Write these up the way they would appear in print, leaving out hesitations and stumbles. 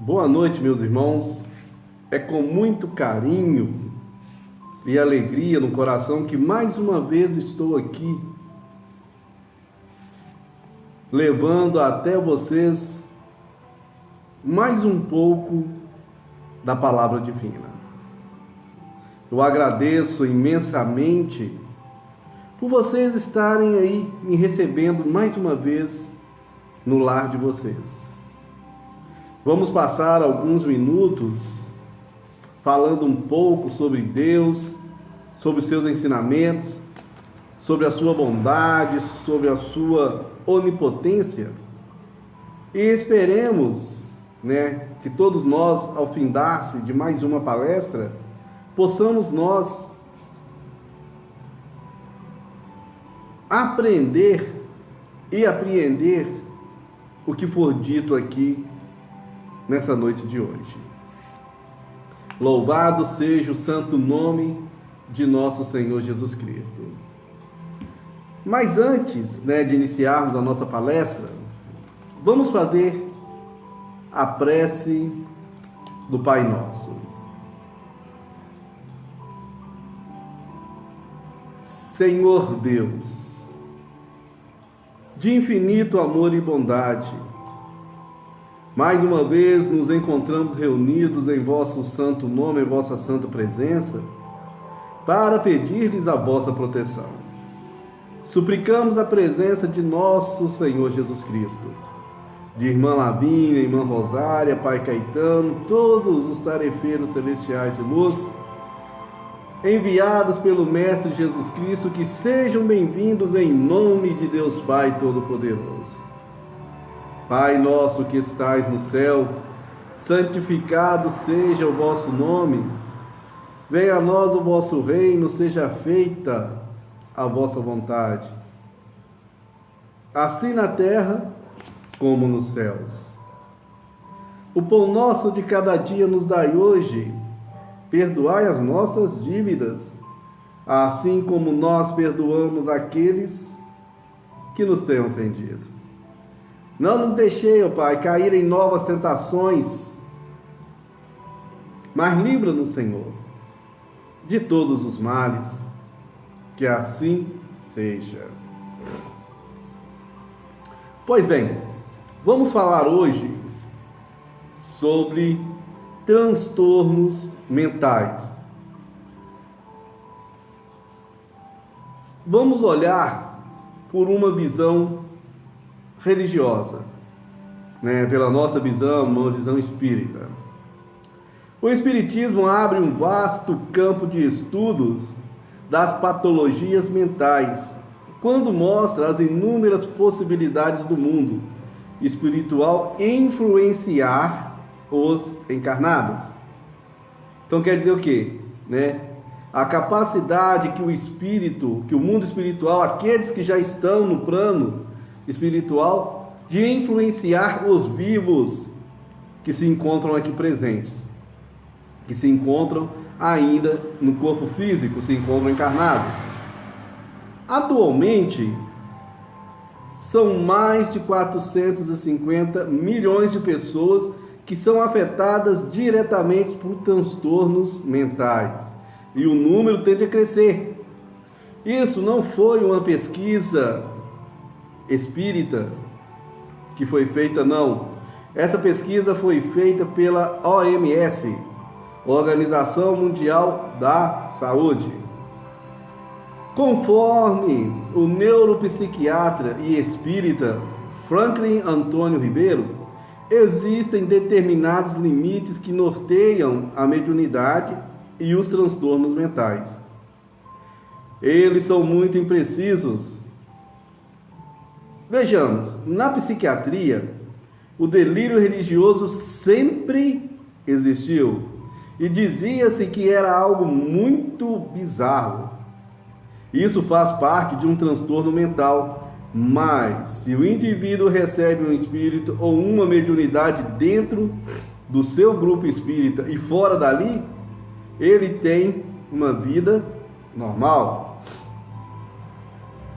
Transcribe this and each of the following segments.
Boa noite, meus irmãos. É com muito carinho e alegria no coração que mais uma vez estou aqui, levando até vocês mais um pouco da palavra divina. Eu agradeço imensamente por vocês estarem aí me recebendo mais uma vez no lar de vocês. Vamos passar alguns minutos falando um pouco sobre Deus, sobre os seus ensinamentos, sobre a sua bondade, sobre a sua onipotência. E esperemos, que todos nós, ao findar-se de mais uma palestra, possamos nós aprender e apreender o que for dito aqui nessa noite de hoje. Louvado seja o santo nome de nosso Senhor Jesus Cristo. Mas antes, de iniciarmos a nossa palestra, vamos fazer a prece do Pai Nosso. Senhor Deus, de infinito amor e bondade, mais uma vez nos encontramos reunidos em vosso santo nome, em vossa santa presença, para pedir-lhes a vossa proteção. Suplicamos a presença de nosso Senhor Jesus Cristo, de irmã Lavínia, irmã Rosária, pai Caetano, todos os tarefeiros celestiais de luz, enviados pelo Mestre Jesus Cristo, que sejam bem-vindos em nome de Deus Pai Todo-Poderoso. Pai nosso que estais no céu, santificado seja o vosso nome. Venha a nós o vosso reino, seja feita a vossa vontade, assim na terra como nos céus. O pão nosso de cada dia nos dai hoje. Perdoai as nossas dívidas, assim como nós perdoamos aqueles que nos têm ofendido. Não nos deixei, ó Pai, cair em novas tentações, mas livra-nos, Senhor, de todos os males, que assim seja. Pois bem, vamos falar hoje sobre transtornos mentais. Vamos olhar por uma visão religiosa, pela nossa visão, uma visão espírita. O espiritismo abre um vasto campo de estudos das patologias mentais, quando mostra as inúmeras possibilidades do mundo espiritual influenciar os encarnados. Então quer dizer o quê? A capacidade que o espírito, que o mundo espiritual, aqueles que já estão no plano espiritual, de influenciar os vivos que se encontram aqui presentes, que se encontram ainda no corpo físico, se encontram encarnados. Atualmente, são mais de 450 milhões de pessoas que são afetadas diretamente por transtornos mentais, e o número tende a crescer. Isso não foi uma pesquisa espírita que foi feita, não. Essa pesquisa foi feita pela OMS, Organização Mundial da Saúde. Conforme o neuropsiquiatra e espírita Franklin Antônio Ribeiro, existem determinados limites que norteiam a mediunidade e os transtornos mentais. Eles são muito imprecisos. Vejamos, na psiquiatria, o delírio religioso sempre existiu e dizia-se que era algo muito bizarro. Isso faz parte de um transtorno mental, mas se o indivíduo recebe um espírito ou uma mediunidade dentro do seu grupo espírita e fora dali, ele tem uma vida normal.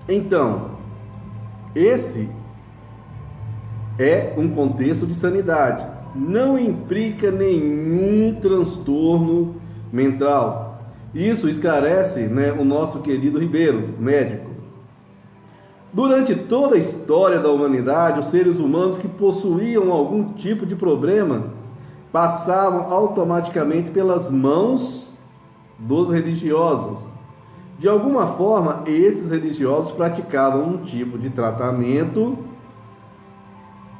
Então, esse é um contexto de sanidade. não implica nenhum transtorno mental. Isso esclarece, o nosso querido Ribeiro, médico. Durante toda a história da humanidade, os seres humanos que possuíam algum tipo de problema passavam automaticamente pelas mãos dos religiosos. De alguma forma, esses religiosos praticavam um tipo de tratamento.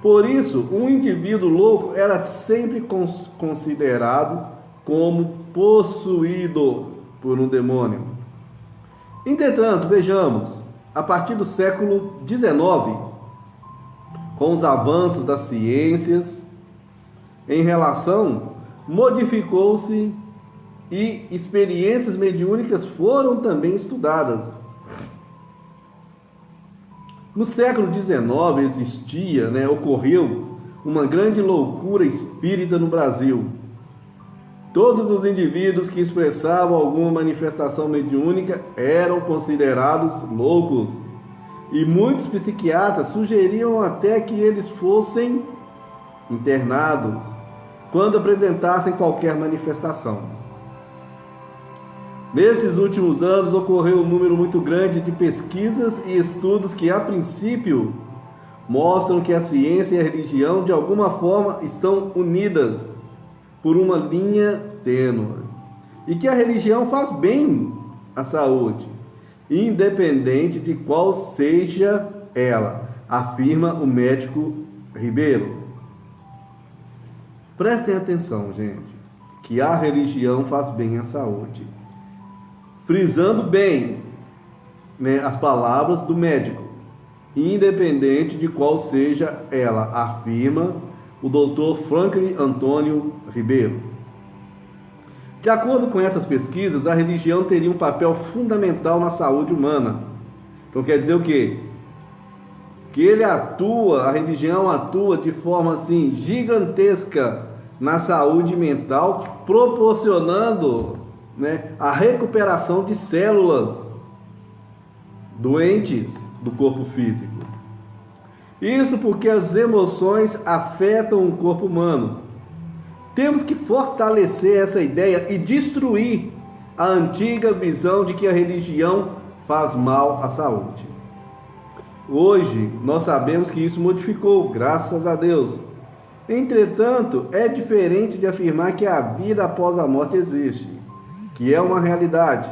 Por isso, um indivíduo louco era sempre considerado como possuído por um demônio. Entretanto, vejamos, a partir do século XIX, com os avanços das ciências em relação, modificou-se e experiências mediúnicas foram também estudadas. No século XIX ocorreu uma grande loucura espírita no Brasil. Todos os indivíduos que expressavam alguma manifestação mediúnica eram considerados loucos, e muitos psiquiatras sugeriam até que eles fossem internados quando apresentassem qualquer manifestação. Nesses últimos anos ocorreu um número muito grande de pesquisas e estudos que, a princípio, mostram que a ciência e a religião de alguma forma estão unidas por uma linha tênue, e que a religião faz bem à saúde, independente de qual seja ela, afirma o médico Ribeiro. Prestem atenção, gente, que a religião faz bem à saúde. Frisando bem as palavras do médico, independente de qual seja ela, afirma o Dr. Franklin Antônio Ribeiro. De acordo com essas pesquisas, a religião teria um papel fundamental na saúde humana. Então quer dizer o quê? Que a religião atua de forma assim gigantesca na saúde mental, proporcionando a recuperação de células doentes do corpo físico. Isso porque as emoções afetam o corpo humano. Temos que fortalecer essa ideia e destruir a antiga visão de que a religião faz mal à saúde. Hoje, nós sabemos que isso modificou, graças a Deus. Entretanto, é diferente de afirmar que a vida após a morte existe, que é uma realidade.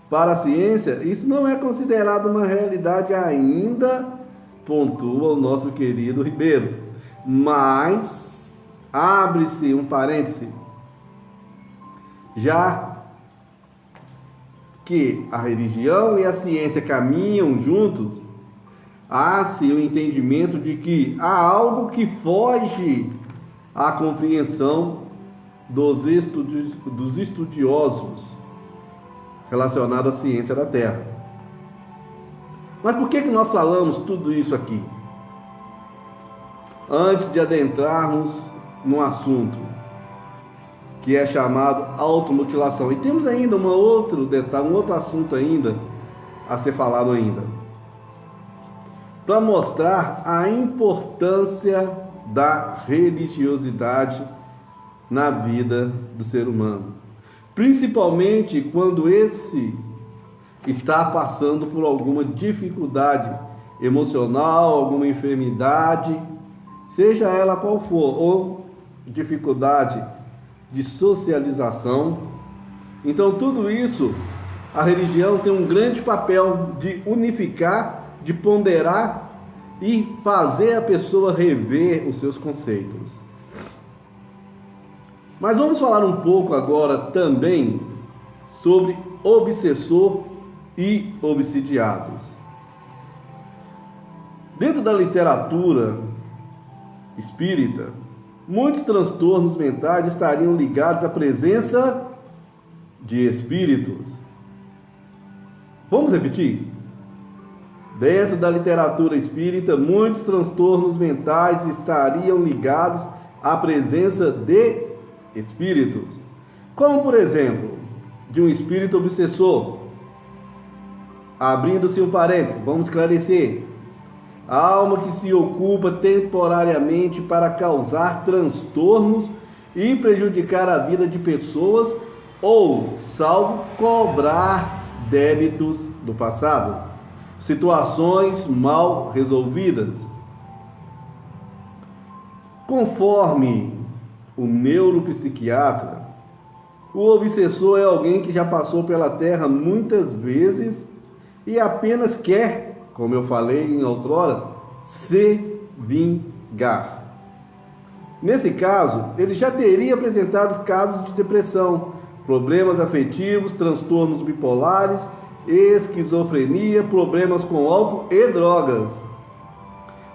Para a ciência, isso não é considerado uma realidade ainda, pontua o nosso querido Ribeiro. Mas, abre-se um parêntese, já que a religião e a ciência caminham juntos, há-se o entendimento de que há algo que foge à compreensão dos estudiosos relacionado à ciência da Terra. Mas por que nós falamos tudo isso aqui? Antes de adentrarmos no assunto que é chamado automutilação. E temos ainda um outro detalhe, um outro assunto ainda a ser falado ainda, para mostrar a importância da religiosidade na vida do ser humano, principalmente quando esse está passando por alguma dificuldade emocional, alguma enfermidade, seja ela qual for, ou dificuldade de socialização. Então tudo isso, a religião tem um grande papel de unificar, de ponderar e fazer a pessoa rever os seus conceitos. Mas vamos falar um pouco agora também sobre obsessor e obsidiados. Dentro da literatura espírita, muitos transtornos mentais estariam ligados à presença de espíritos. Vamos repetir? Dentro da literatura espírita, muitos transtornos mentais estariam ligados à presença de espíritos, como por exemplo, de um espírito obsessor. Abrindo-se um parênteses, vamos esclarecer. A alma que se ocupa temporariamente para causar transtornos e prejudicar a vida de pessoas ou, salvo, cobrar débitos do passado, situações mal resolvidas. Conforme o neuropsiquiatra, o obsessor é alguém que já passou pela Terra muitas vezes e apenas quer, como eu falei em outrora, se vingar. Nesse caso, ele já teria apresentado casos de depressão, problemas afetivos, transtornos bipolares, esquizofrenia, problemas com álcool e drogas,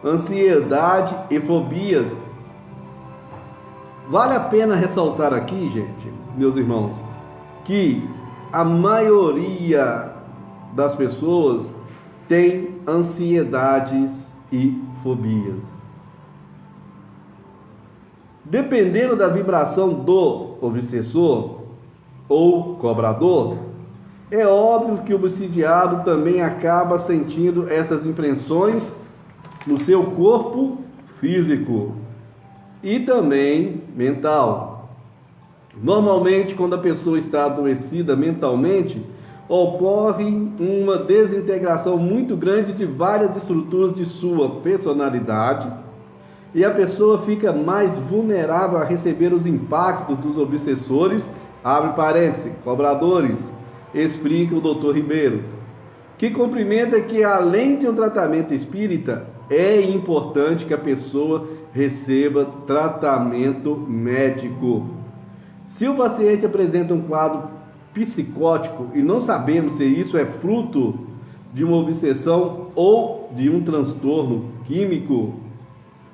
ansiedade e fobias. Vale a pena ressaltar aqui, gente, meus irmãos, que a maioria das pessoas tem ansiedades e fobias. Dependendo da vibração do obsessor ou cobrador, é óbvio que o obsidiado também acaba sentindo essas impressões no seu corpo físico e também mental. Normalmente, quando a pessoa está adoecida mentalmente, ocorre uma desintegração muito grande de várias estruturas de sua personalidade e a pessoa fica mais vulnerável a receber os impactos dos obsessores, abre parênteses, cobradores, explica o Dr. Ribeiro, que cumprimenta que além de um tratamento espírita, é importante que a pessoa receba tratamento médico. Se o paciente apresenta um quadro psicótico e não sabemos se isso é fruto de uma obsessão ou de um transtorno químico,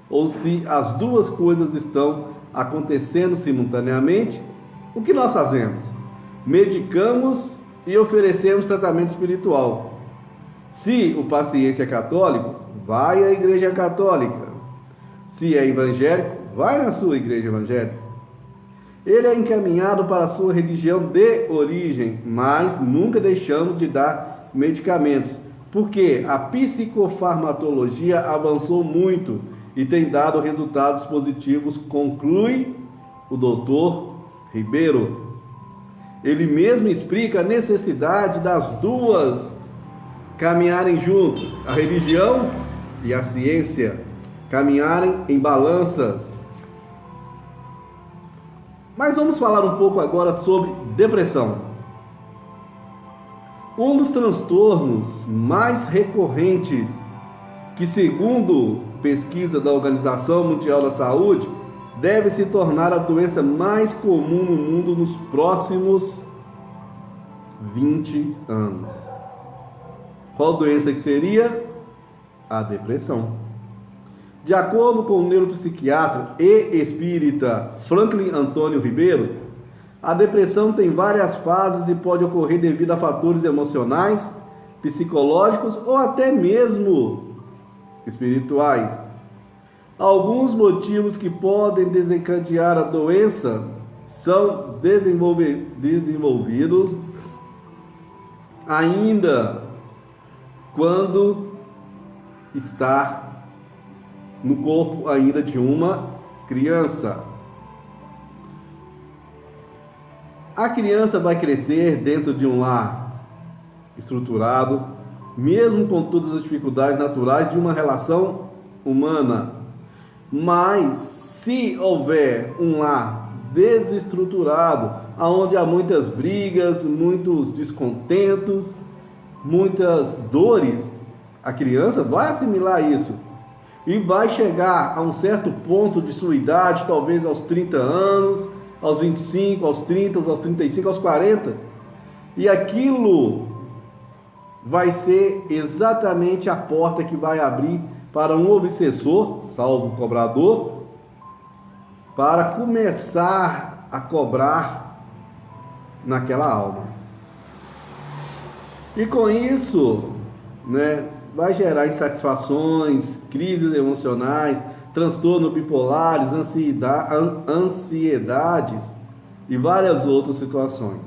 ou se as duas coisas estão acontecendo simultaneamente, o que nós fazemos? Medicamos e oferecemos tratamento espiritual. Se o paciente é católico, vai à igreja católica. Se é evangélico, vai na sua igreja evangélica. Ele é encaminhado para a sua religião de origem, mas nunca deixamos de dar medicamentos, porque a psicofarmatologia avançou muito e tem dado resultados positivos, conclui o Dr. Ribeiro. Ele mesmo explica a necessidade das duas caminharem juntos, a religião e a ciência, caminharem em balanças. Mas vamos falar um pouco agora sobre depressão. Um dos transtornos mais recorrentes, que segundo pesquisa da Organização Mundial da Saúde, deve se tornar a doença mais comum no mundo nos próximos 20 anos. Qual doença que seria? A depressão. De acordo com o neuropsiquiatra e espírita Franklin Antônio Ribeiro, a depressão tem várias fases e pode ocorrer devido a fatores emocionais, psicológicos ou até mesmo espirituais. Alguns motivos que podem desencadear a doença são desenvolvidos ainda quando está no corpo ainda de uma criança. A criança vai crescer dentro de um lar estruturado, mesmo com todas as dificuldades naturais de uma relação humana. Mas se houver um lar desestruturado, onde há muitas brigas, muitos descontentos, muitas dores, a criança vai assimilar isso e vai chegar a um certo ponto de sua idade, talvez aos 30 anos, aos 25, aos 30, aos 35, aos 40, e aquilo vai ser exatamente a porta que vai abrir para um obsessor, salvo o cobrador, para começar a cobrar naquela alma. E com isso, vai gerar insatisfações, crises emocionais, transtornos bipolares, ansiedades e várias outras situações.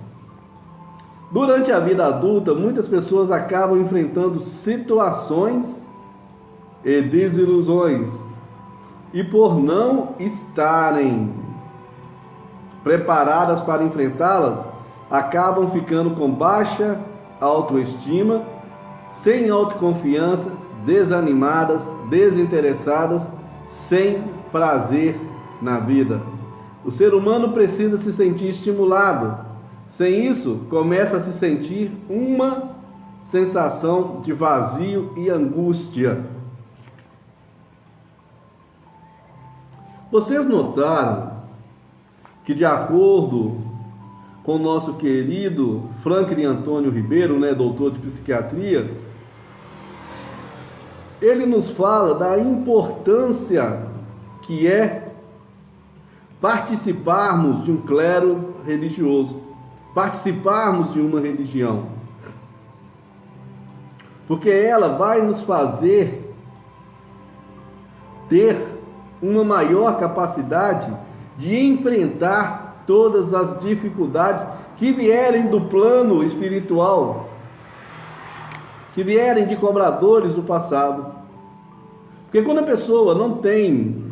Durante a vida adulta, muitas pessoas acabam enfrentando situações e desilusões, e por não estarem preparadas para enfrentá-las, acabam ficando com baixa autoestima, sem autoconfiança, desanimadas, desinteressadas, sem prazer na vida. O ser humano precisa se sentir estimulado. Sem isso, começa a se sentir uma sensação de vazio e angústia. Vocês notaram que, de acordo com o nosso querido Franklin Antônio Ribeiro, doutor de psiquiatria, ele nos fala da importância que é participarmos de um clero religioso, participarmos de uma religião, porque ela vai nos fazer ter uma maior capacidade de enfrentar todas as dificuldades que vierem do plano espiritual, que vierem de cobradores do passado. Porque quando a pessoa não tem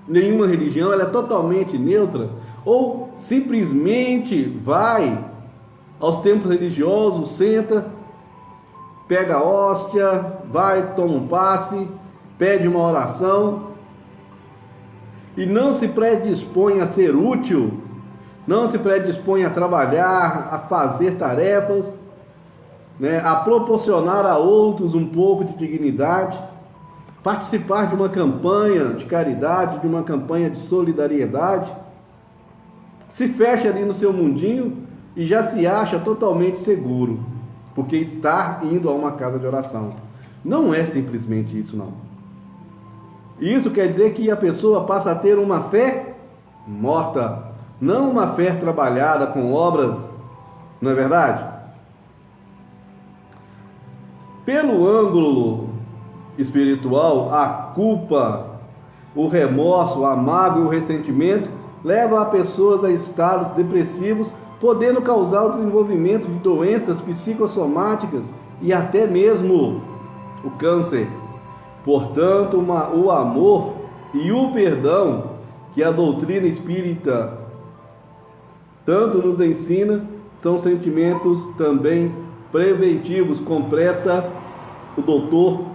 nenhuma religião, ela é totalmente neutra, ou simplesmente vai aos templos religiosos, senta, pega a hóstia, vai, toma um passe, pede uma oração, e não se predispõe a ser útil, não se predispõe a trabalhar, a fazer tarefas, a proporcionar a outros um pouco de dignidade, participar de uma campanha de caridade, de uma campanha de solidariedade, se fecha ali no seu mundinho e já se acha totalmente seguro, porque está indo a uma casa de oração. Não é simplesmente isso, não. Isso quer dizer que a pessoa passa a ter uma fé morta, não uma fé trabalhada com obras, não é verdade? Pelo ângulo espiritual, a culpa, o remorso, a mágoa e o ressentimento levam a pessoas a estados depressivos, podendo causar o desenvolvimento de doenças psicossomáticas e até mesmo o câncer. Portanto, o amor e o perdão que a doutrina espírita tanto nos ensina são sentimentos também preventivos, completa o doutor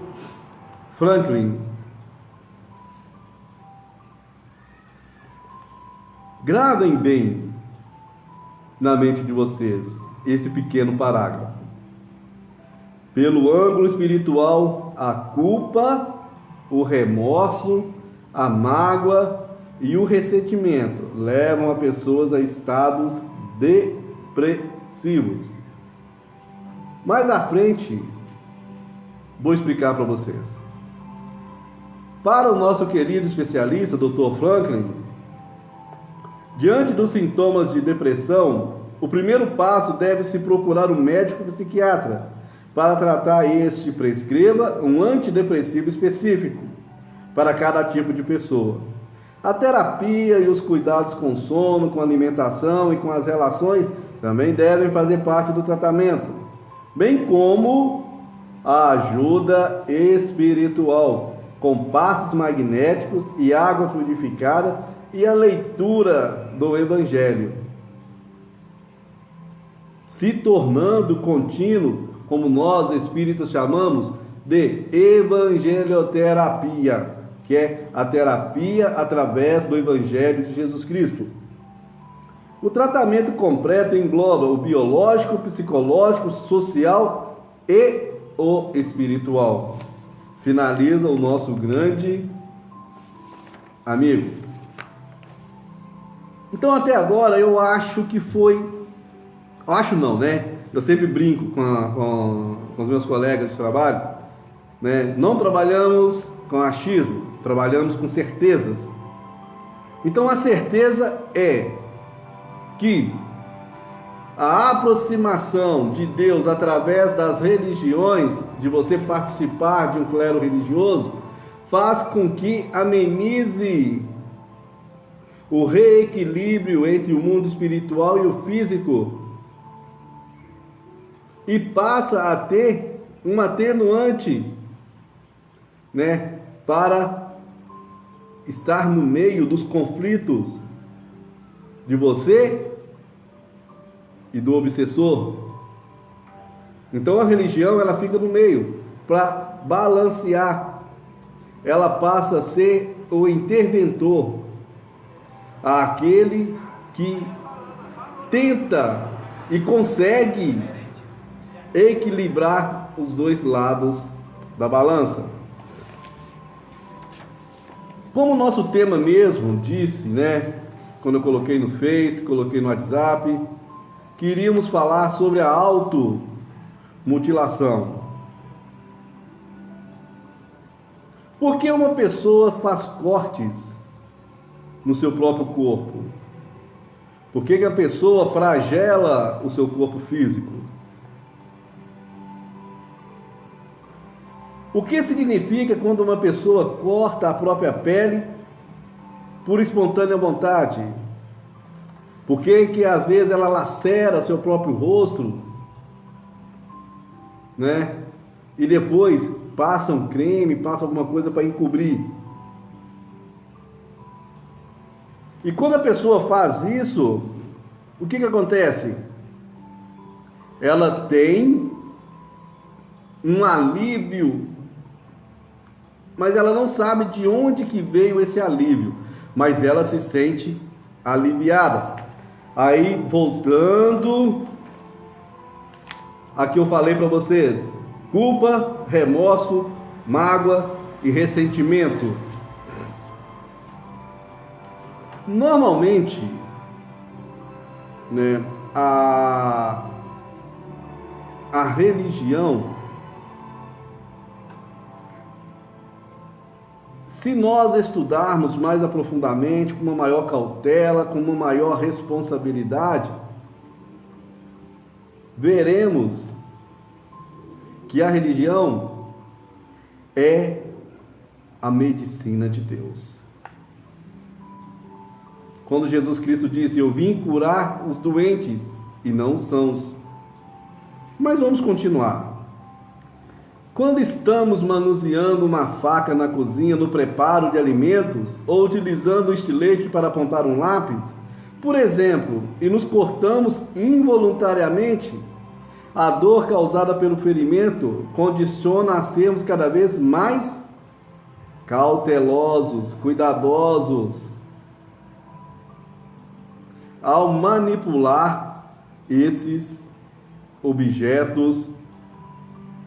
Franklin. Gravem bem na mente de vocês esse pequeno parágrafo. Pelo ângulo espiritual, a culpa, o remorso, a mágoa e o ressentimento levam a pessoas a estados depressivos. Mais à frente, vou explicar para vocês. Para o nosso querido especialista, Dr. Franklin, diante dos sintomas de depressão, o primeiro passo deve-se procurar um médico psiquiatra. Para tratar este, prescreva um antidepressivo específico para cada tipo de pessoa. A terapia e os cuidados com o sono, com a alimentação e com as relações também devem fazer parte do tratamento, bem como a ajuda espiritual, com passes magnéticos e água fluidificada e a leitura do Evangelho, se tornando contínuo, como nós espíritas chamamos de evangelioterapia, que é a terapia através do Evangelho de Jesus Cristo. O tratamento completo engloba o biológico, o psicológico, o social e o espiritual. Finaliza o nosso grande amigo. Então, até agora, eu acho que foi... Acho não, Eu sempre brinco com os meus colegas de trabalho, Não trabalhamos com achismo, trabalhamos com certezas. Então a certeza é que a aproximação de Deus através das religiões, de você participar de um clero religioso, faz com que amenize o reequilíbrio entre o mundo espiritual e o físico, e passa a ter um atenuante né, para estar no meio dos conflitos de você e do obsessor. Então a religião, ela fica no meio para balancear. Ela passa a ser o interventor, aquele que tenta e consegue equilibrar os dois lados da balança. Como o nosso tema mesmo disse, né, quando eu coloquei no Face, coloquei no WhatsApp, queríamos falar sobre a automutilação. Por que uma pessoa faz cortes no seu próprio corpo? Por que a pessoa flagela o seu corpo físico? O que significa quando uma pessoa corta a própria pele por espontânea vontade? Por que às vezes ela lacera seu próprio rosto, né? E depois passa um creme, passa alguma coisa para encobrir. E quando a pessoa faz isso, o que acontece? Ela tem um alívio, mas ela não sabe de onde que veio esse alívio, mas ela se sente aliviada. Aí, voltando a que eu falei para vocês: culpa, remorso, mágoa e ressentimento. Normalmente, né, a religião, se nós estudarmos mais aprofundadamente, com uma maior cautela, com uma maior responsabilidade, veremos que a religião é a medicina de Deus. Quando Jesus Cristo disse: eu vim curar os doentes e não os sãos. Mas vamos continuar. Quando estamos manuseando uma faca na cozinha, no preparo de alimentos, ou utilizando um estilete para apontar um lápis, por exemplo, e nos cortamos involuntariamente, a dor causada pelo ferimento condiciona a sermos cada vez mais cautelosos, cuidadosos, ao manipular esses objetos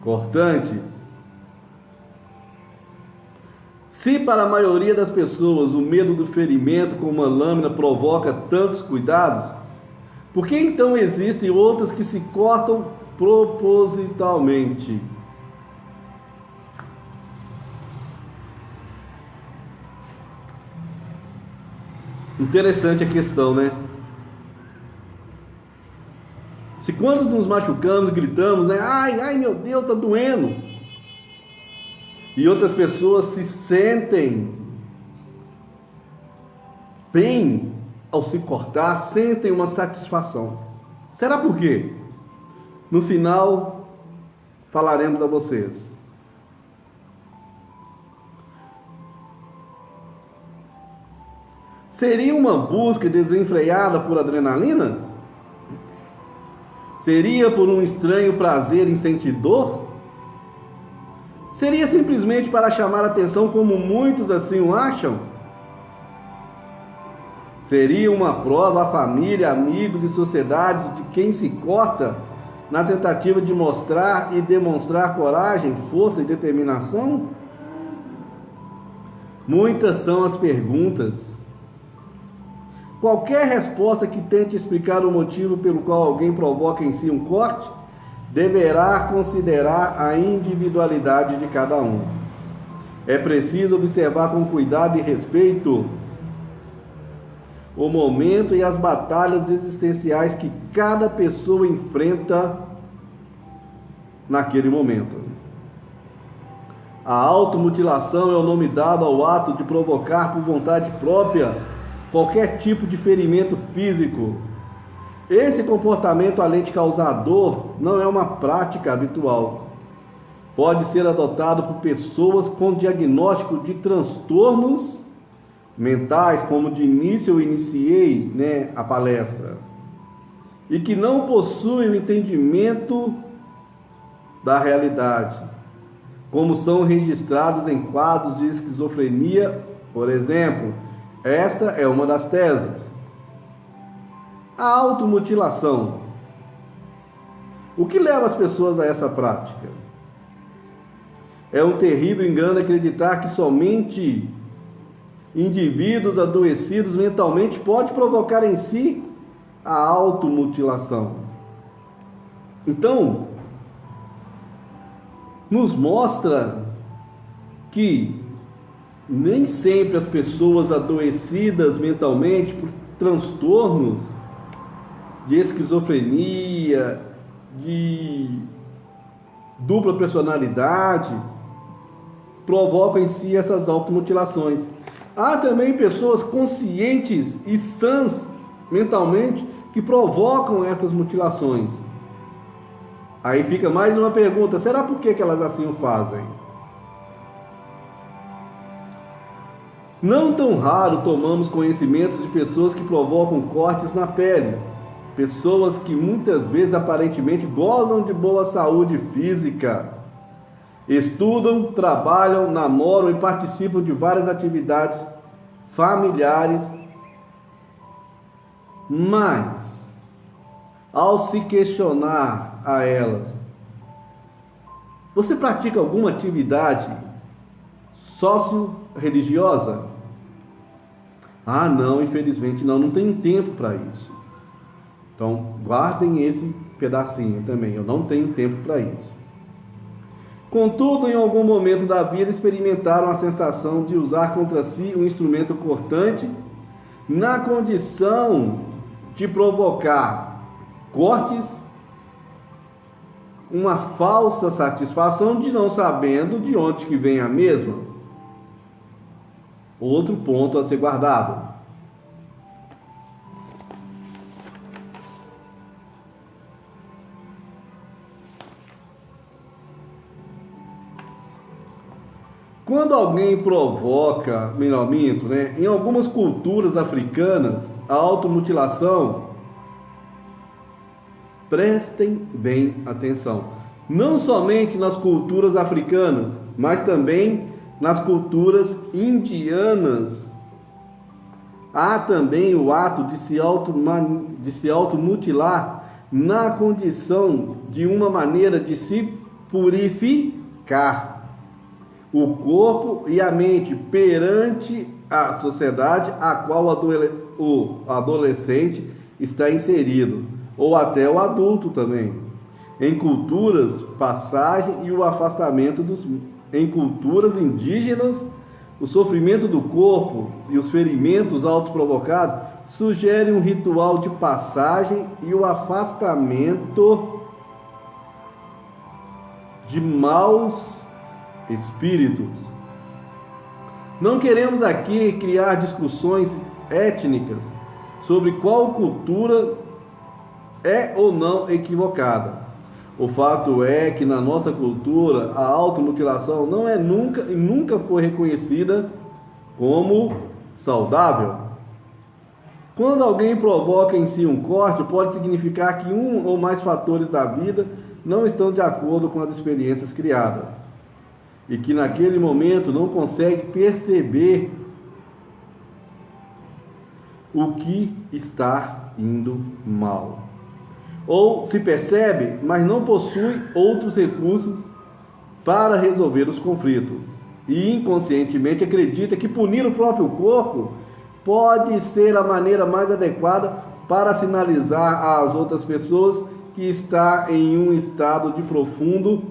cortantes. Se para a maioria das pessoas o medo do ferimento com uma lâmina provoca tantos cuidados, por que então existem outras que se cortam propositalmente? Interessante a questão, né? Se quando nos machucamos, gritamos, né? Ai meu Deus, tá doendo. E outras pessoas se sentem bem ao se cortar, sentem uma satisfação. Será por quê? No final, falaremos a vocês. Seria uma busca desenfreada por adrenalina? Seria por um estranho prazer em sentir dor? Seria simplesmente para chamar a atenção, como muitos assim o acham? Seria uma prova à família, amigos e sociedades de quem se corta na tentativa de mostrar e demonstrar coragem, força e determinação? Muitas são as perguntas. Qualquer resposta que tente explicar o motivo pelo qual alguém provoca em si um corte deverá considerar a individualidade de cada um. É preciso observar com cuidado e respeito o momento e as batalhas existenciais que cada pessoa enfrenta naquele momento. A automutilação é o nome dado ao ato de provocar por vontade própria qualquer tipo de ferimento físico. Esse comportamento, além de causar dor, não é uma prática habitual. pode ser adotado por pessoas com diagnóstico de transtornos mentais, como de início eu iniciei, a palestra, e que não possuem o entendimento da realidade, como são registrados em quadros de esquizofrenia, por exemplo. Esta é uma das teses. A automutilação. O que leva as pessoas a essa prática? É um terrível engano acreditar que somente indivíduos adoecidos mentalmente podem provocar em si a automutilação. Então, nos mostra que nem sempre as pessoas adoecidas mentalmente por transtornos de esquizofrenia, de dupla personalidade, provocam em si essas automutilações. Há também pessoas conscientes e sãs mentalmente que provocam essas mutilações. Aí fica mais uma pergunta: será por que elas assim o fazem? Não tão raro tomamos conhecimentos de pessoas que provocam cortes na pele, pessoas que muitas vezes aparentemente gozam de boa saúde física, estudam, trabalham, namoram e participam de várias atividades familiares, mas ao se questionar a elas: você pratica alguma atividade sócio-religiosa? Ah, não, infelizmente não tenho tempo para isso. Então, guardem esse pedacinho também, eu não tenho tempo para isso. Contudo, em algum momento da vida experimentaram a sensação de usar contra si um instrumento cortante na condição de provocar cortes, uma falsa satisfação de não sabendo de onde que vem a mesma. Outro ponto a ser guardado. Quando alguém provoca, em algumas culturas africanas, a automutilação, prestem bem atenção. Não somente nas culturas africanas, mas também nas culturas indianas. Há também o ato de se automutilar na condição de uma maneira de se purificar o corpo e a mente perante a sociedade a qual o adolescente está inserido, ou até o adulto também. Em culturas, passagem e o afastamento em culturas indígenas, o sofrimento do corpo e os ferimentos autoprovocados sugerem um ritual de passagem e o afastamento de maus espíritos. Não queremos aqui criar discussões étnicas sobre qual cultura é ou não equivocada. O fato é que na nossa cultura a automutilação não é nunca foi reconhecida como saudável. Quando alguém provoca em si um corte, pode significar que um ou mais fatores da vida não estão de acordo com as experiências criadas e que naquele momento não consegue perceber o que está indo mal. Ou se percebe, mas não possui outros recursos para resolver os conflitos. E inconscientemente acredita que punir o próprio corpo pode ser a maneira mais adequada para sinalizar às outras pessoas que está em um estado de profundo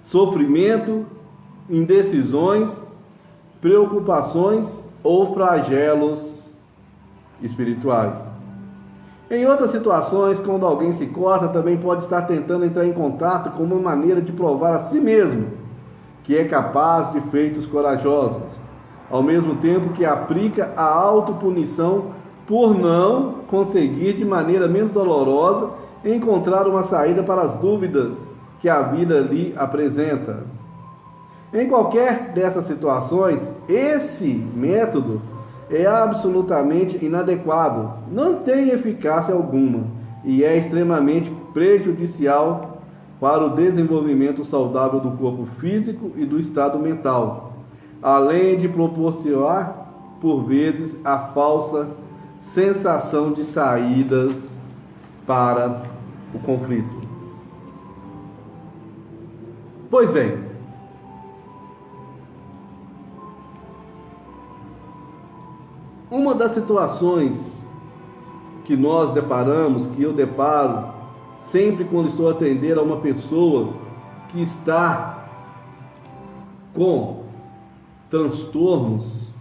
sofrimento, indecisões, preocupações ou flagelos espirituais. Em outras situações, quando alguém se corta, também pode estar tentando entrar em contato com uma maneira de provar a si mesmo que é capaz de feitos corajosos, ao mesmo tempo que aplica a autopunição por não conseguir de maneira menos dolorosa encontrar uma saída para as dúvidas que a vida lhe apresenta. Em qualquer dessas situações, esse método é absolutamente inadequado, não tem eficácia alguma e é extremamente prejudicial para o desenvolvimento saudável do corpo físico e do estado mental, além de proporcionar, por vezes, a falsa sensação de saídas para o conflito. Pois bem, uma das situações que nós deparamos, que eu deparo, sempre quando estou a atender a uma pessoa que está com transtornos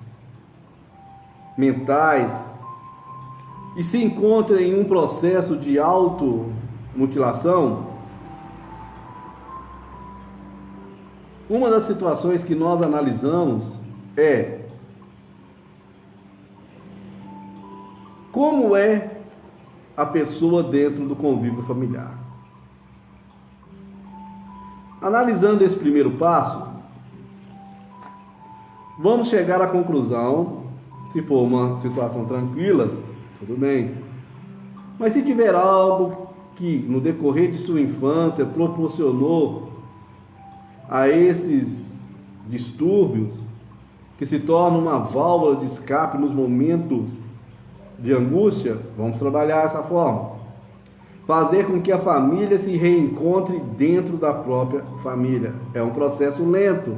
mentais e se encontra em um processo de automutilação, uma das situações que nós analisamos é como é a pessoa dentro do convívio familiar. Analisando esse primeiro passo, vamos chegar à conclusão, se for uma situação tranquila, tudo bem. Mas se tiver algo que no decorrer de sua infância proporcionou a esses distúrbios, que se tornam uma válvula de escape nos momentos de angústia, vamos trabalhar essa forma. Fazer com que a família se reencontre dentro da própria família. É um processo lento,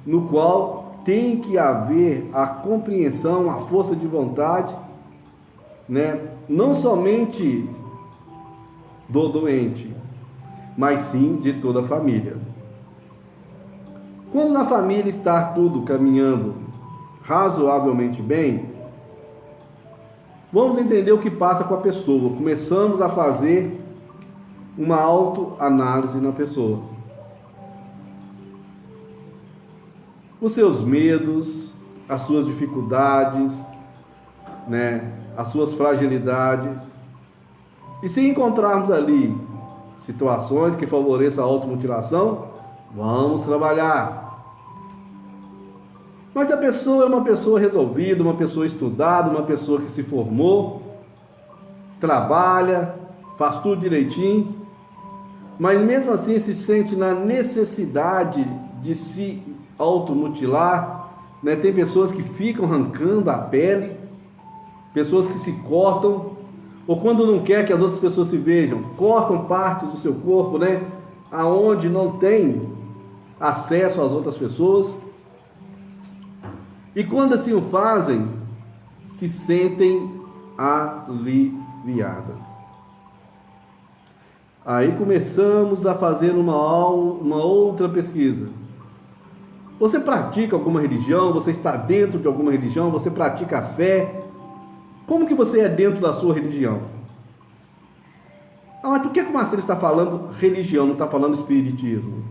no qual tem que haver a compreensão, a força de vontade, não somente do doente, mas sim de toda a família. Quando na família está tudo caminhando razoavelmente bem, vamos entender o que passa com a pessoa. Começamos a fazer uma autoanálise na pessoa. Os seus medos, as suas dificuldades, as suas fragilidades. E se encontrarmos ali situações que favoreçam a automutilação, vamos trabalhar. Mas a pessoa é uma pessoa resolvida, uma pessoa estudada, uma pessoa que se formou, trabalha, faz tudo direitinho, mas mesmo assim se sente na necessidade de se automutilar, Tem pessoas que ficam arrancando a pele, pessoas que se cortam, ou quando não quer que as outras pessoas se vejam, cortam partes do seu corpo, aonde não tem acesso às outras pessoas. E quando assim o fazem, se sentem aliviadas. Aí começamos a fazer uma outra pesquisa. Você pratica alguma religião? Você está dentro de alguma religião? Você pratica a fé? Como que você é dentro da sua religião? Mas por que o Marcelo está falando religião, não está falando espiritismo?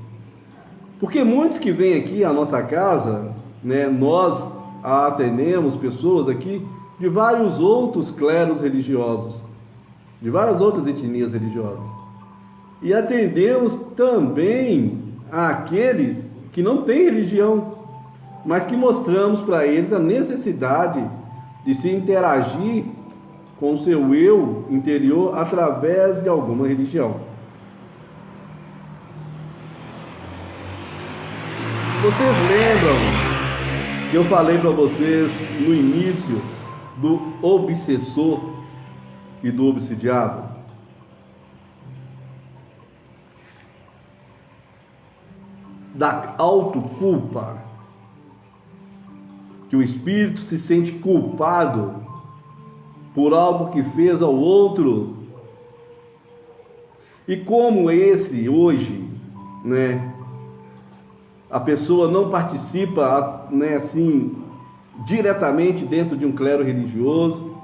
Porque muitos que vêm aqui à nossa casa, nós atendemos pessoas aqui de vários outros clérigos religiosos, de várias outras etnias religiosas. E atendemos também àqueles que não têm religião, mas que mostramos para eles a necessidade de se interagir com o seu eu interior através de alguma religião. Vocês lembram que eu falei para vocês no início do obsessor e do obsidiado? Da autoculpa, que o espírito se sente culpado por algo que fez ao outro. E como esse hoje, a pessoa não participa, assim, diretamente dentro de um clero religioso,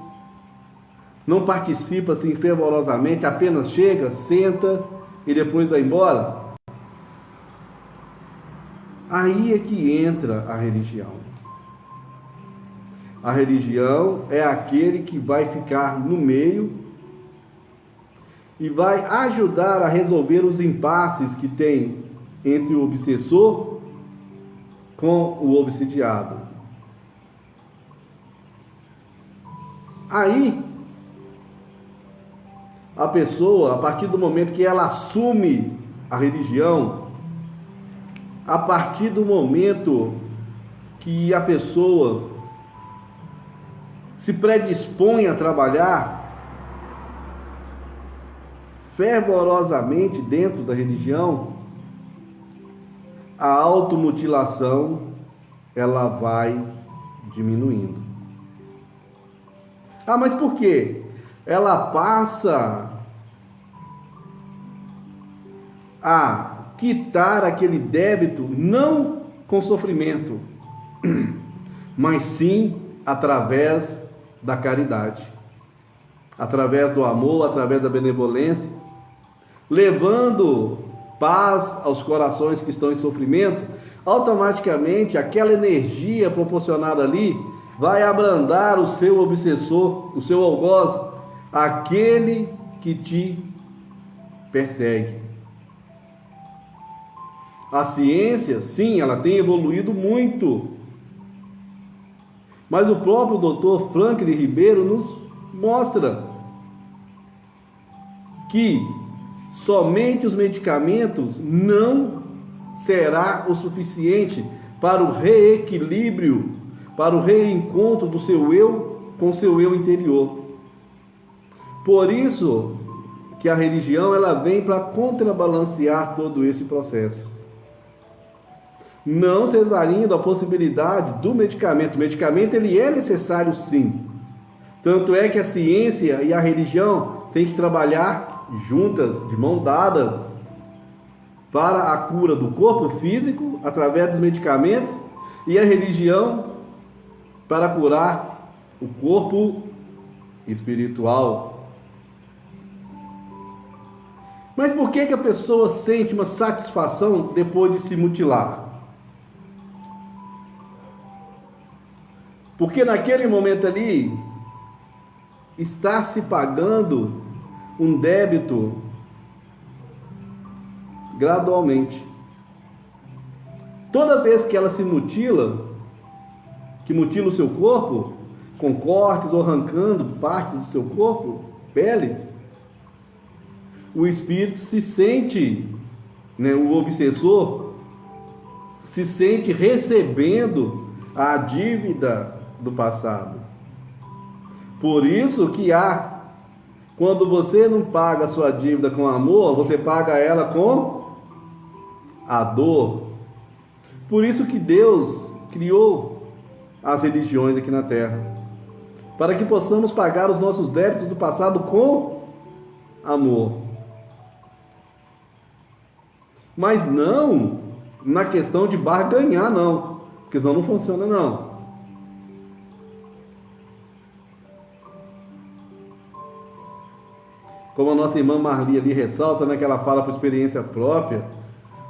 não participa assim fervorosamente, apenas chega, senta e depois vai embora. Aí é que entra a religião. A religião é aquele que vai ficar no meio e vai ajudar a resolver os impasses que tem entre o obsessor com o obsidiado. Aí, a pessoa, a partir do momento que ela assume a religião, a partir do momento que a pessoa se predispõe a trabalhar fervorosamente dentro da religião, a automutilação ela vai diminuindo. Ah, mas por quê? Ela passa a quitar aquele débito não com sofrimento, mas sim através da caridade, através do amor, através da benevolência, levando paz aos corações que estão em sofrimento. Automaticamente aquela energia proporcionada ali vai abrandar o seu obsessor, o seu algoz, aquele que te persegue. A ciência, sim, ela tem evoluído muito, mas o próprio Dr. Franklin Ribeiro nos mostra que somente os medicamentos não será o suficiente para o reequilíbrio, para o reencontro do seu eu com o seu eu interior. Por isso que a religião ela vem para contrabalancear todo esse processo. Não se esvaindo a possibilidade do medicamento. O medicamento ele é necessário sim. Tanto é que a ciência e a religião têm que trabalhar juntas, de mão dadas, para a cura do corpo físico através dos medicamentos, e a religião para curar o corpo espiritual. Mas por que a pessoa sente uma satisfação depois de se mutilar? Porque naquele momento ali está se pagando um débito gradualmente. Toda vez que ela se mutila, que mutila o seu corpo, com cortes ou arrancando partes do seu corpo, pele, o espírito se sente, o obsessor, se sente recebendo a dívida do passado. Por isso que quando você não paga a sua dívida com amor, você paga ela com a dor. Por isso que Deus criou as religiões aqui na Terra, para que possamos pagar os nossos débitos do passado com amor. Mas não na questão de barganhar, não, porque senão não funciona não. Como a nossa irmã Marli ali ressalta, que ela fala por experiência própria,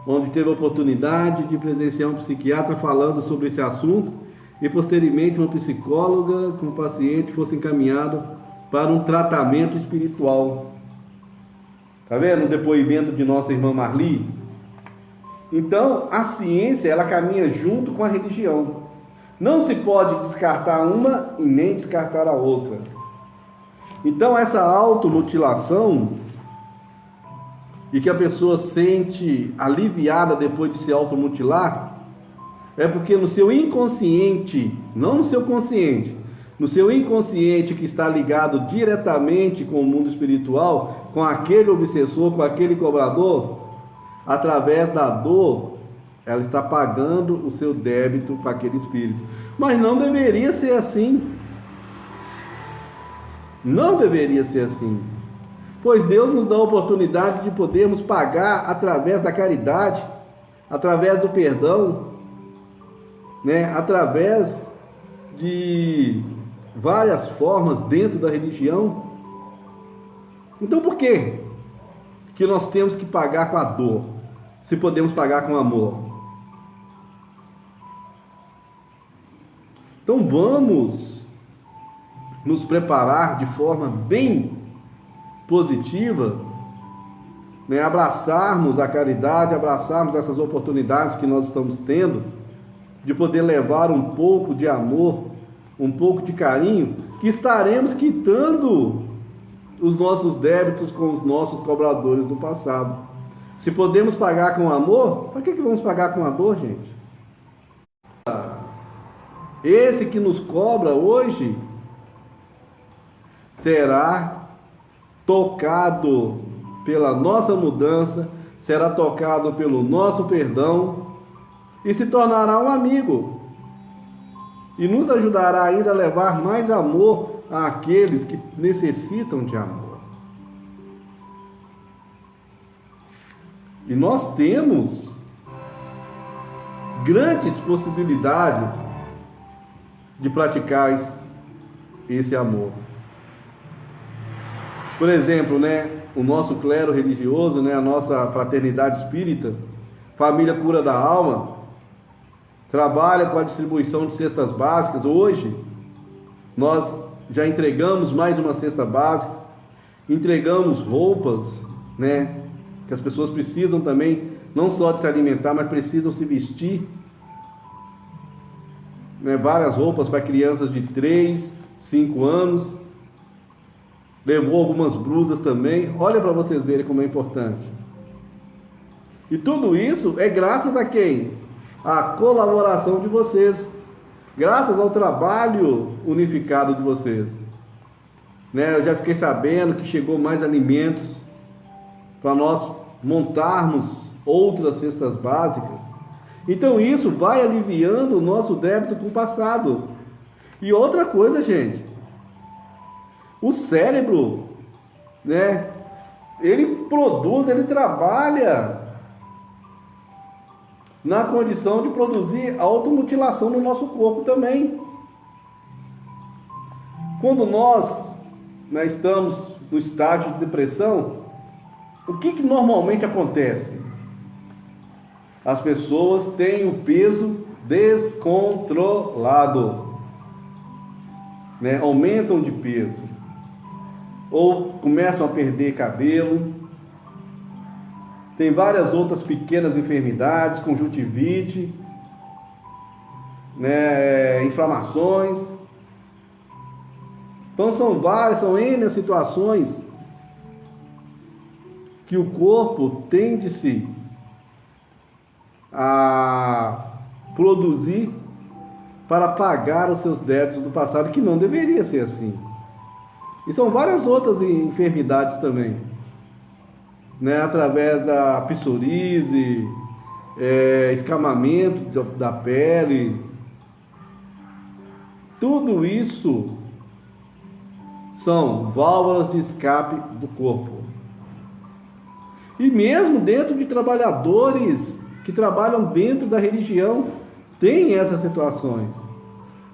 onde teve a oportunidade de presenciar um psiquiatra falando sobre esse assunto, e posteriormente uma psicóloga com o paciente fosse encaminhado para um tratamento espiritual. Está vendo o depoimento de nossa irmã Marli? Então, a ciência, ela caminha junto com a religião. Não se pode descartar uma e nem descartar a outra. Então, essa automutilação, e que a pessoa sente aliviada depois de se automutilar, é porque no seu inconsciente, não no seu consciente, no seu inconsciente que está ligado diretamente com o mundo espiritual, com aquele obsessor, com aquele cobrador, através da dor, ela está pagando o seu débito para aquele espírito. Mas não deveria ser assim. Não deveria ser assim. Pois Deus nos dá a oportunidade de podermos pagar através da caridade, através do perdão, através de várias formas dentro da religião. Então por que nós temos que pagar com a dor, se podemos pagar com amor? Então vamos nos preparar de forma bem positiva, abraçarmos a caridade, abraçarmos essas oportunidades que nós estamos tendo de poder levar um pouco de amor, um pouco de carinho, que estaremos quitando os nossos débitos com os nossos cobradores do passado. Se podemos pagar com amor, para que vamos pagar com a dor, gente? Esse que nos cobra hoje será tocado pela nossa mudança, será tocado pelo nosso perdão e se tornará um amigo. E nos ajudará ainda a levar mais amor àqueles que necessitam de amor. E nós temos grandes possibilidades de praticar esse amor. Por exemplo, o nosso clero religioso, a nossa fraternidade espírita, Família Cura da Alma, trabalha com a distribuição de cestas básicas. Hoje, nós já entregamos mais uma cesta básica, entregamos roupas, que as pessoas precisam também, não só de se alimentar, mas precisam se vestir. Várias roupas para crianças de 3, 5 anos. Levou algumas blusas também. Olha para vocês verem como é importante. E tudo isso é graças a quem? A colaboração de vocês, graças ao trabalho unificado de vocês. Eu já fiquei sabendo que chegou mais alimentos para nós montarmos outras cestas básicas. Então isso vai aliviando o nosso débito com o passado. E outra coisa, gente, o cérebro, ele produz, ele trabalha na condição de produzir automutilação no nosso corpo também. Quando nós estamos no estágio de depressão, o que normalmente acontece? As pessoas têm o peso descontrolado, aumentam de peso, ou começam a perder cabelo. Tem várias outras pequenas enfermidades, conjuntivite, inflamações. Então são N situações que o corpo tende-se a produzir para pagar os seus débitos do passado, que não deveria ser assim. E são várias outras enfermidades também, através da psoríase, escamamento da pele. Tudo isso são válvulas de escape do corpo. E mesmo dentro de trabalhadores que trabalham dentro da religião, tem essas situações.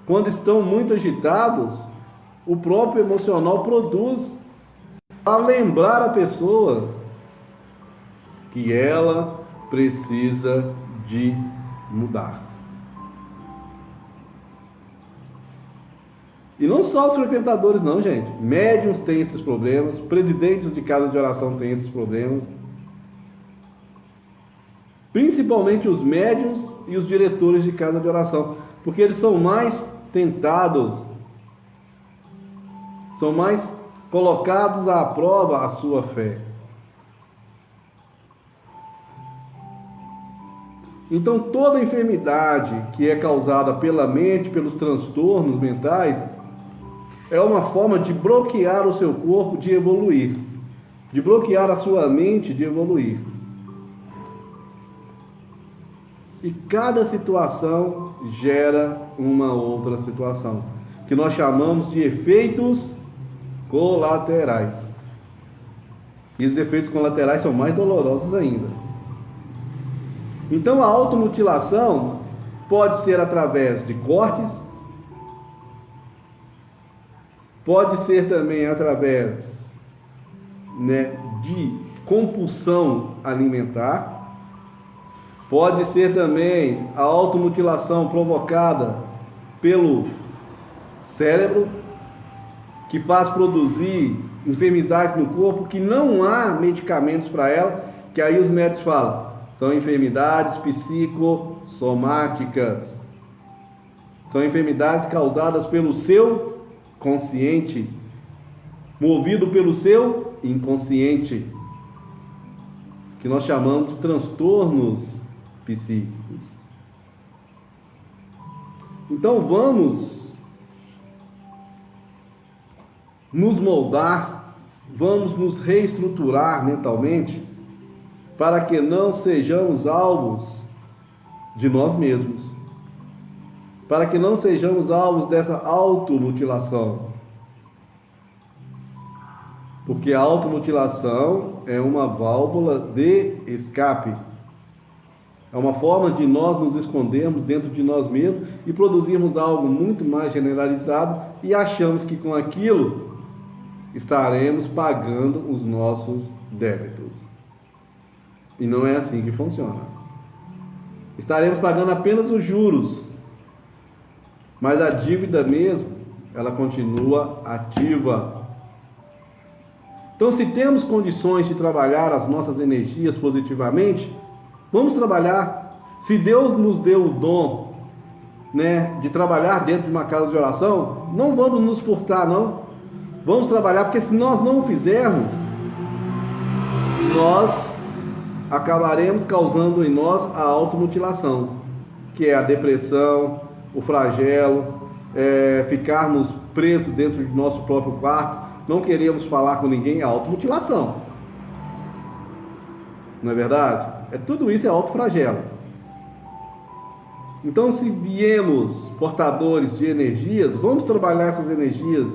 Quando estão muito agitados, o próprio emocional produz para lembrar a pessoa que ela precisa de mudar. E não só os frequentadores não, gente. Médiuns têm esses problemas, presidentes de casas de oração têm esses problemas. Principalmente os médiuns e os diretores de casa de oração, porque eles são mais tentados, são mais colocados à prova a sua fé. Então toda enfermidade que é causada pela mente, pelos transtornos mentais, é uma forma de bloquear o seu corpo de evoluir, de bloquear a sua mente de evoluir. E cada situação gera uma outra situação, que nós chamamos de efeitos colaterais. E os efeitos colaterais são mais dolorosos ainda. Então a automutilação pode ser através de cortes, pode ser também através de compulsão alimentar, pode ser também a automutilação provocada pelo cérebro, que faz produzir enfermidade no corpo que não há medicamentos para ela, que aí os médicos falam, são enfermidades psicossomáticas. São enfermidades causadas pelo seu consciente, movido pelo seu inconsciente, que nós chamamos de transtornos psíquicos. Então vamos nos moldar, vamos nos reestruturar mentalmente, para que não sejamos alvos de nós mesmos, para que não sejamos alvos dessa automutilação. Porque a automutilação é uma válvula de escape. É uma forma de nós nos escondermos dentro de nós mesmos e produzirmos algo muito mais generalizado e achamos que com aquilo estaremos pagando os nossos débitos. E não é assim que funciona. Estaremos pagando apenas os juros, mas a dívida mesmo, ela continua ativa. Então, se temos condições de trabalhar as nossas energias positivamente, vamos trabalhar. Se Deus nos deu o dom, de trabalhar dentro de uma casa de oração, não vamos nos furtar, não. Vamos trabalhar, porque se nós não o fizermos, nós acabaremos causando em nós a automutilação, que é a depressão, o flagelo, ficarmos presos dentro de nosso próprio quarto, não queremos falar com ninguém, é automutilação. Não é verdade? Tudo isso é autoflagelo. Então, se viemos portadores de energias, vamos trabalhar essas energias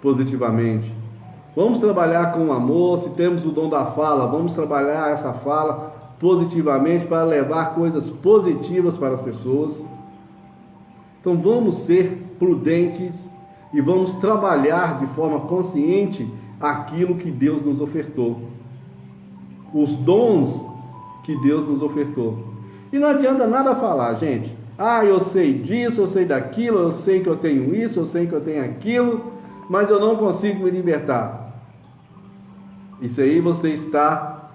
positivamente. Vamos trabalhar com amor. Se temos o dom da fala, vamos trabalhar essa fala positivamente para levar coisas positivas para as pessoas. Então vamos ser prudentes e vamos trabalhar de forma consciente aquilo que Deus nos ofertou, os dons que Deus nos ofertou. E não adianta nada falar, gente. Eu sei disso, eu sei daquilo, eu sei que eu tenho isso, eu sei que eu tenho aquilo, mas eu não consigo me libertar. Isso aí você está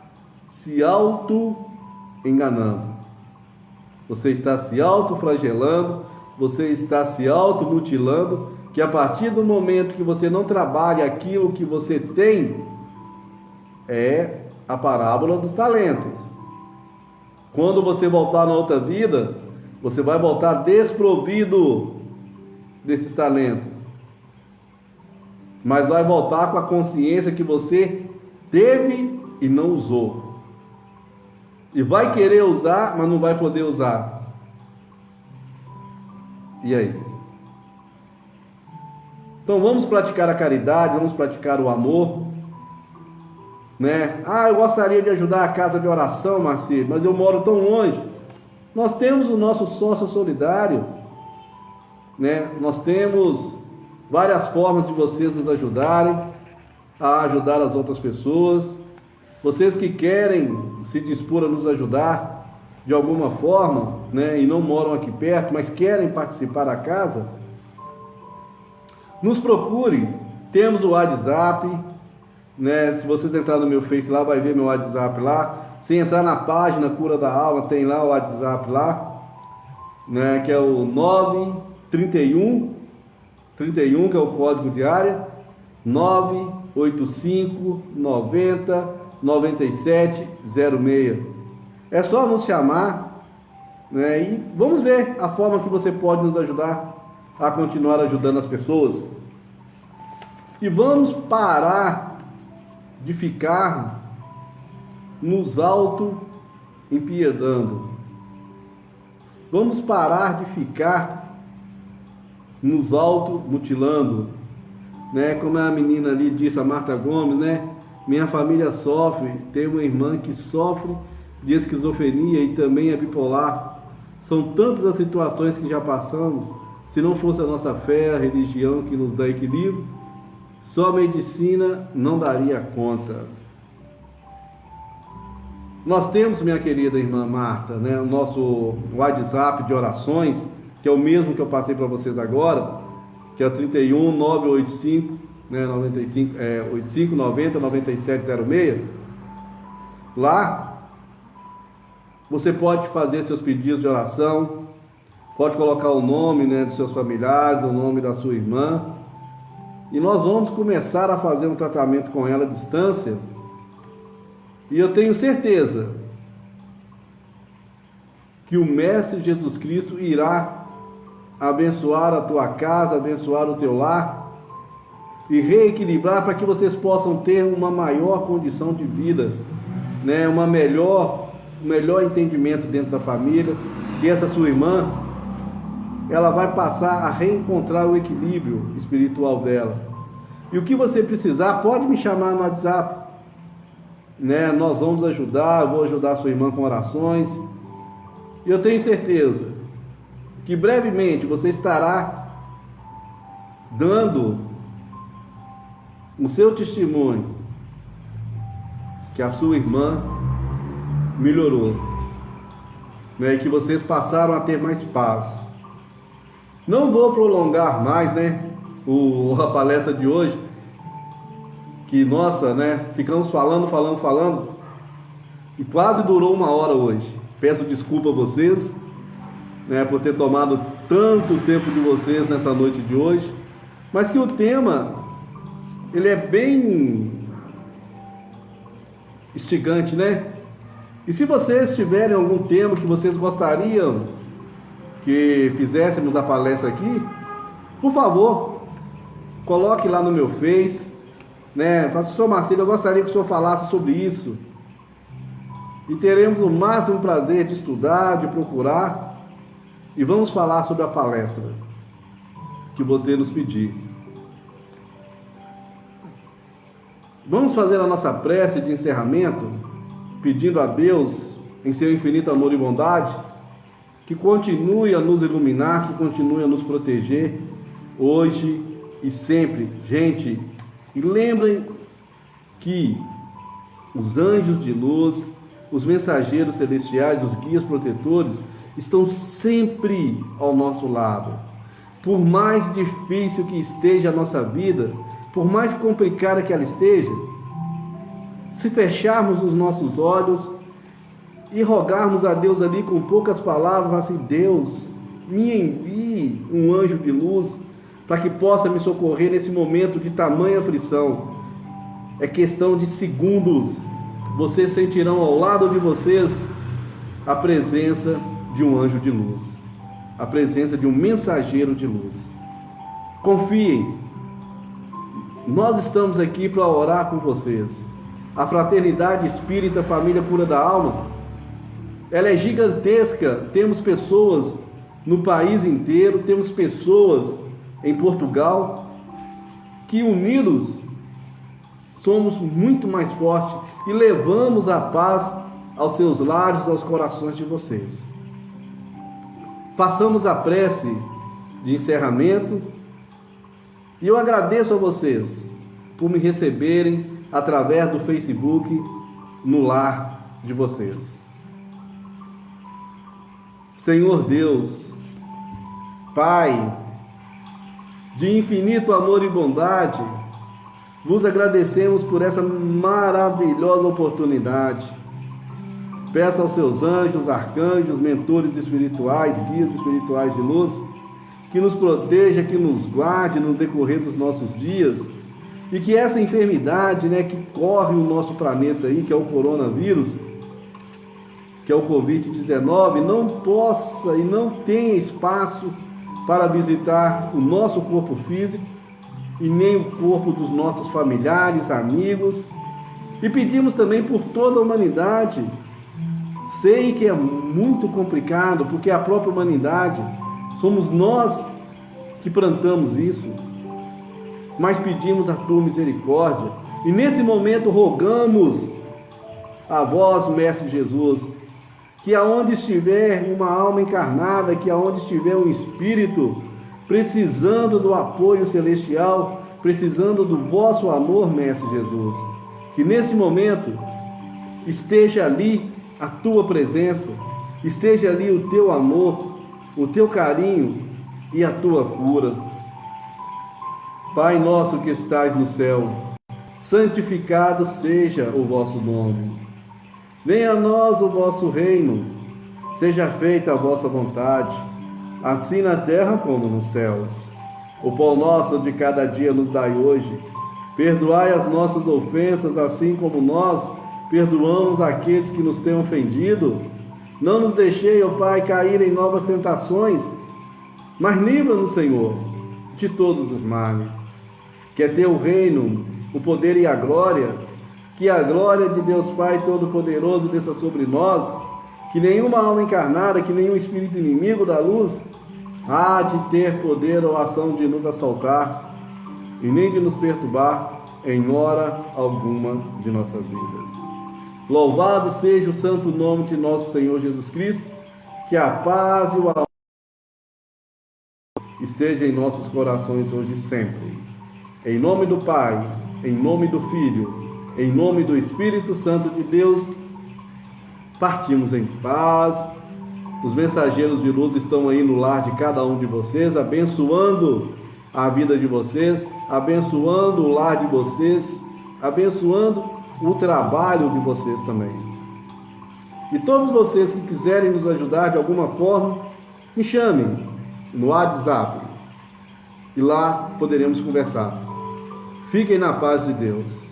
se auto-enganando. Você está se auto-flagelando, você está se auto-mutilando, que a partir do momento que você não trabalha aquilo que você tem, é a parábola dos talentos. Quando você voltar na outra vida, você vai voltar desprovido desses talentos, mas vai voltar com a consciência que você teve e não usou, e vai querer usar, mas não vai poder usar. E aí? Então vamos praticar a caridade, vamos praticar o amor, eu gostaria de ajudar a casa de oração, Marcelo, mas eu moro tão longe. Nós temos o nosso sócio solidário, nós temos várias formas de vocês nos ajudarem a ajudar as outras pessoas. Vocês que querem se dispor a nos ajudar de alguma forma, e não moram aqui perto, mas querem participar da casa, nos procure. Temos o WhatsApp, se vocês entrarem no meu Face lá, vai ver meu WhatsApp lá. Se entrar na página Cura da Alma, tem lá o WhatsApp lá, que é o 931 que é o código de área, 985 90 97 06. É só nos chamar, e vamos ver a forma que você pode nos ajudar a continuar ajudando as pessoas. E vamos parar de ficar nos auto-empiedando. Vamos parar de ficar nos auto-mutilando, como a menina ali disse, a Marta Gomes, minha família sofre, tem uma irmã que sofre de esquizofrenia e também é bipolar. São tantas as situações que já passamos. Se não fosse a nossa fé, a religião que nos dá equilíbrio, só a medicina não daria conta. Nós temos, minha querida irmã Marta, o nosso WhatsApp de orações, que é o mesmo que eu passei para vocês agora, que é o 31 985 85 90 97 06. Lá você pode fazer seus pedidos de oração, Pode colocar o nome, né, dos seus familiares, o nome da sua irmã. E nós vamos começar a fazer um tratamento com ela à distância. E eu tenho certeza que o Mestre Jesus Cristo irá abençoar a tua casa, abençoar o teu lar e reequilibrar para que vocês possam ter uma maior condição de vida, né? Um melhor entendimento dentro da família. E essa sua irmã, ela vai passar a reencontrar o equilíbrio espiritual dela. E o que você precisar, pode me chamar no WhatsApp, né? Nós vamos ajudar, eu vou ajudar a sua irmã com orações. E eu tenho certeza que brevemente você estará dando o seu testemunho que a sua irmã melhorou, né? E que vocês passaram a ter mais paz. Não vou prolongar mais, né, a palestra de hoje, que nossa, né, ficamos falando e quase durou 1 hora hoje. Peço desculpa a vocês, né, por ter tomado tanto tempo de vocês nessa noite de hoje, mas que o tema, ele é bem instigante, né? E se vocês tiverem algum tema que vocês gostariam que fizéssemos a palestra aqui, por favor, coloque lá no meu Face, né? Faça, Sr. Marcelo, eu gostaria que o senhor falasse sobre isso. E teremos o máximo prazer de estudar, de procurar, e vamos falar sobre a palestra que você nos pedir. Vamos fazer a nossa prece de encerramento, pedindo a Deus, em seu infinito amor e bondade, que continue a nos iluminar, que continue a nos proteger, hoje e sempre. Gente, e lembrem que os anjos de luz, os mensageiros celestiais, os guias protetores, estão sempre ao nosso lado. Por mais difícil que esteja a nossa vida, por mais complicada que ela esteja, se fecharmos os nossos olhos e rogarmos a Deus ali com poucas palavras, assim: Deus, me envie um anjo de luz para que possa me socorrer nesse momento de tamanha aflição. É questão de segundos. Vocês sentirão ao lado de vocês a presença de um anjo de luz, a presença de um mensageiro de luz. Confiem, nós estamos aqui para orar com vocês. A Fraternidade Espírita Família Cura da Alma, ela é gigantesca. Temos pessoas no país inteiro, temos pessoas em Portugal, que unidos somos muito mais fortes e levamos a paz aos seus lares, aos corações de vocês. Façamos a prece de encerramento e eu agradeço a vocês por me receberem através do Facebook no lar de vocês. Senhor Deus, Pai de infinito amor e bondade, vos agradecemos por essa maravilhosa oportunidade. Peço aos seus anjos, arcanjos, mentores espirituais, guias espirituais de luz, que nos proteja, que nos guarde no decorrer dos nossos dias, e que essa enfermidade, né, que corre o nosso planeta aí, que é o coronavírus, que é o Covid-19, não possa e não tenha espaço para visitar o nosso corpo físico e nem o corpo dos nossos familiares, amigos. E pedimos também por toda a humanidade. Sei que é muito complicado, porque a própria humanidade, somos nós que plantamos isso, mas pedimos a tua misericórdia. E nesse momento rogamos a vós, Mestre Jesus, que aonde estiver uma alma encarnada, que aonde estiver um espírito precisando do apoio celestial, precisando do vosso amor, Mestre Jesus, que nesse momento esteja ali a tua presença, esteja ali o teu amor, o teu carinho e a tua cura. Pai nosso que estais no céu, santificado seja o vosso nome. Venha a nós o vosso reino, seja feita a vossa vontade, assim na terra como nos céus. O pão nosso de cada dia nos dai hoje. Perdoai as nossas ofensas, assim como nós perdoamos aqueles que nos têm ofendido. Não nos deixei, ó Pai, cair em novas tentações, mas livra-nos, Senhor, de todos os males. Que é teu reino, o poder e a glória, que a glória de Deus Pai Todo-Poderoso desça sobre nós, que nenhuma alma encarnada, que nenhum espírito inimigo da luz há de ter poder ou ação de nos assaltar e nem de nos perturbar em hora alguma de nossas vidas. Louvado seja o santo nome de nosso Senhor Jesus Cristo, que a paz e o amor esteja em nossos corações hoje e sempre. Em nome do Pai, em nome do Filho, em nome do Espírito Santo de Deus, partimos em paz. Os mensageiros de luz estão aí no lar de cada um de vocês, abençoando a vida de vocês, abençoando o lar de vocês, abençoando o trabalho de vocês também. E todos vocês que quiserem nos ajudar de alguma forma, me chamem no WhatsApp e lá poderemos conversar. Fiquem na paz de Deus.